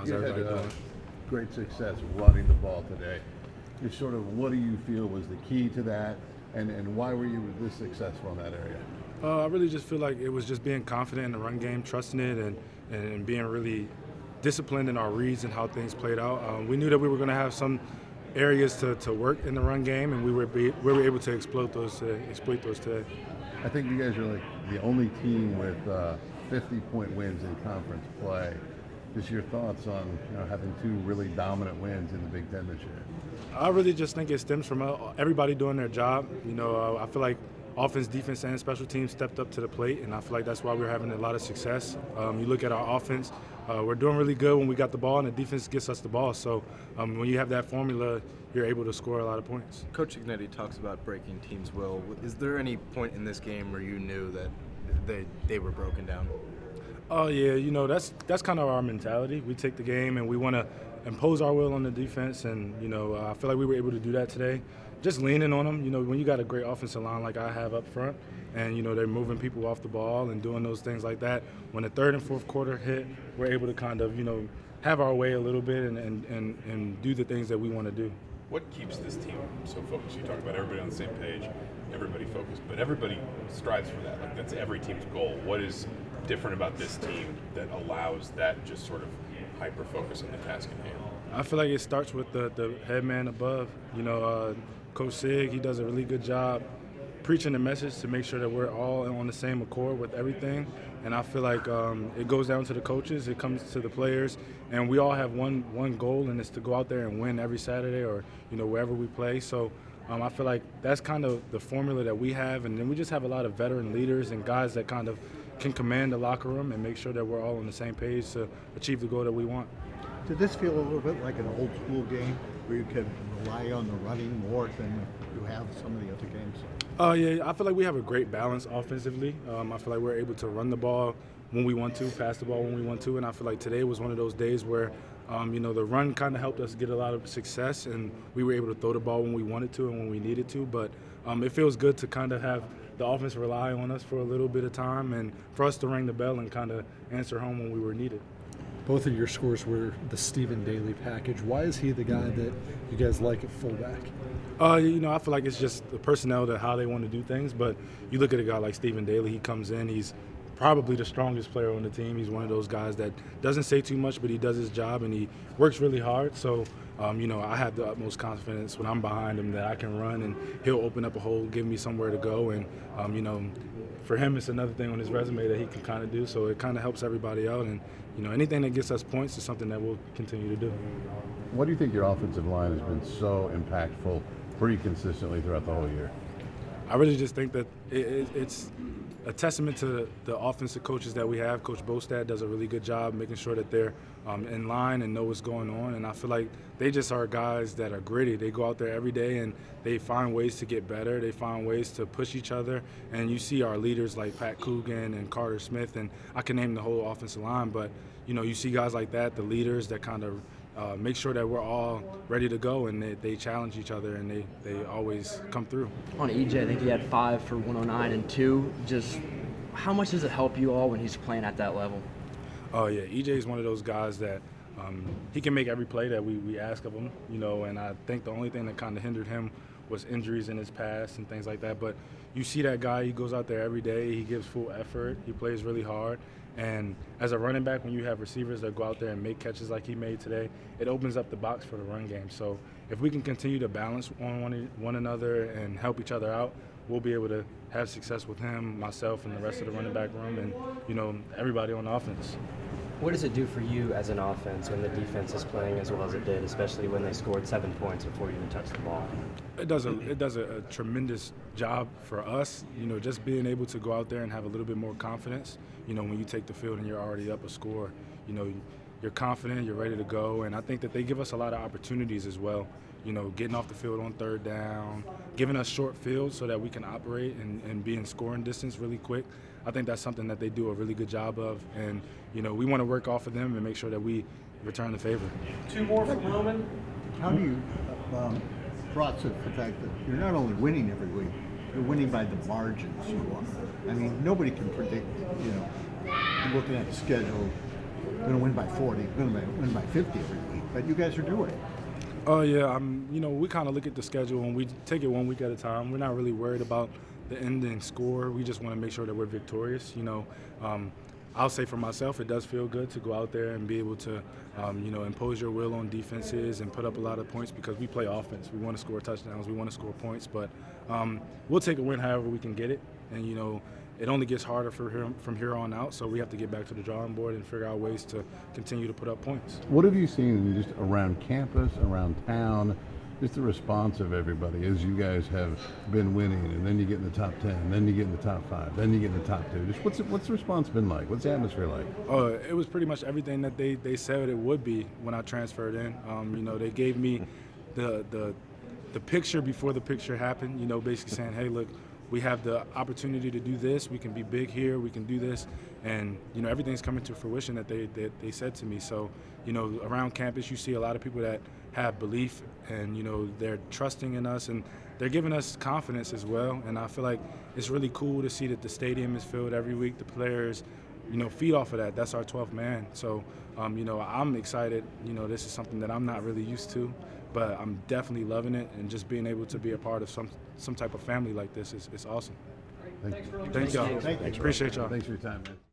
How's You everybody had doing? great success running the ball today. Just sort of what do you feel was the key to that, and why were you this successful in that area? I really just feel like it was just being confident in the run game, trusting it, and being really disciplined in our reads and how things played out. We knew that we were going to have some areas to work in the run game, and we were able to exploit those today. I think you guys are like the only team with 50-point wins in conference play. Just your thoughts on having two really dominant wins in the Big Ten this year. I really just think it stems from everybody doing their job. I feel like offense, defense, and special teams stepped up to the plate, and I feel like that's why we're having a lot of success. You look at our offense, we're doing really good when we got the ball, and the defense gets us the ball. So when you have that formula, you're able to score a lot of points. Coach Ignetti talks about breaking teams' will. Is there any point in this game where you knew that they were broken down? Oh yeah, that's kind of our mentality. We take the game and we want to impose our will on the defense, and I feel like we were able to do that today. Just leaning on them. When you got a great offensive line like I have up front, and they're moving people off the ball and doing those things like that. When the third and fourth quarter hit, we're able to kind of have our way a little bit and do the things that we want to do. What keeps this team so focused? You talk about everybody on the same page, everybody focused, but everybody strives for that. Like that's every team's goal. What is different about this team that allows that just sort of hyper focus on the task at hand? I feel like it starts with the head man above. Coach Sig, he does a really good job preaching the message to make sure that we're all on the same accord with everything. And I feel like it goes down to the coaches, it comes to the players, and we all have one goal, and it's to go out there and win every Saturday or wherever we play. So I feel like that's kind of the formula that we have, and then we just have a lot of veteran leaders and guys that kind of can command the locker room and make sure that we're all on the same page to achieve the goal that we want. Did this feel a little bit like an old school game where you could rely on the running more than you have some of the other games? Yeah, I feel like we have a great balance offensively. I feel like we're able to run the ball when we want to, pass the ball when we want to, and I feel like today was one of those days where the run kind of helped us get a lot of success, and we were able to throw the ball when we wanted to and when we needed to. But it feels good to kind of have the offense rely on us for a little bit of time and for us to ring the bell and kind of answer home when we were needed. Both of your scores were the Stephen Daly package. Why is he the guy that you guys like at fullback? I feel like it's just the personnel that how they want to do things. But you look at a guy like Stephen Daly, he comes in, he's probably the strongest player on the team. He's one of those guys that doesn't say too much, but he does his job and he works really hard. So, I have the utmost confidence when I'm behind him that I can run and he'll open up a hole, give me somewhere to go. And, for him, it's another thing on his resume that he can kind of do. So it kind of helps everybody out. And, anything that gets us points is something that we'll continue to do. What do you think your offensive line has been so impactful pretty consistently throughout the whole year? I really just think that it's a testament to the offensive coaches that we have. Coach Bostad does a really good job making sure that they're in line and know what's going on. And I feel like they just are guys that are gritty. They go out there every day and they find ways to get better. They find ways to push each other. And you see our leaders like Pat Coogan and Carter Smith, and I can name the whole offensive line. But, you see guys like that, the leaders that kind of make sure that we're all ready to go, and they challenge each other, and they always come through. On EJ, I think he had 5 for 109 and 2. Just how much does it help you all when he's playing at that level? Oh, yeah. EJ is one of those guys that he can make every play that we ask of him, and I think the only thing that kind of hindered him was injuries in his past and things like that. But you see that guy, he goes out there every day, he gives full effort, he plays really hard. And as a running back, when you have receivers that go out there and make catches like he made today, it opens up the box for the run game. So if we can continue to balance on one another and help each other out, we'll be able to have success with him, myself, and the rest of the running back room and, everybody on offense. What does it do for you as an offense when the defense is playing as well as it did, especially when they scored 7 points before you even touched the ball? It does a tremendous job for us, just being able to go out there and have a little bit more confidence. When you take the field and you're already up a score, you're confident, you're ready to go, and I think that they give us a lot of opportunities as well. Getting off the field on third down, giving us short fields so that we can operate and be in scoring distance really quick. I think that's something that they do a really good job of, and we want to work off of them and make sure that we return the favor. 2 more from Roman. How do you process the fact that you're not only winning every week, you're winning by the margins you are? I mean, nobody can predict, looking at the schedule, going to win by 40, going to win by 50 every week, but you guys are doing it. Oh yeah, we kind of look at the schedule and we take it 1 week at a time. We're not really worried about the ending score. We just want to make sure that we're victorious. I'll say for myself, it does feel good to go out there and be able to, impose your will on defenses and put up a lot of points because we play offense. We want to score touchdowns. We want to score points. But we'll take a win however we can get it. And, it only gets harder from here on out. So we have to get back to the drawing board and figure out ways to continue to put up points. What have you seen just around campus, around town, just the response of everybody as you guys have been winning, and then you get in the top 10, then you get in the top 5, then you get in the top 2. Just what's the response been like? What's the atmosphere like? It was pretty much everything that they said it would be when I transferred in. They gave me the picture before the picture happened, basically saying, hey, look, we have the opportunity to do this. We can be big here. We can do this. And, everything's coming to fruition that they said to me. So, around campus, you see a lot of people that have belief and, they're trusting in us and they're giving us confidence as well. And I feel like it's really cool to see that the stadium is filled every week. The players, feed off of that. That's our 12th man. So, I'm excited. This is something that I'm not really used to, but I'm definitely loving it. And just being able to be a part of some type of family like this is awesome. Thank you. Thank y'all. Thank you. Appreciate y'all. Thanks for your time, man.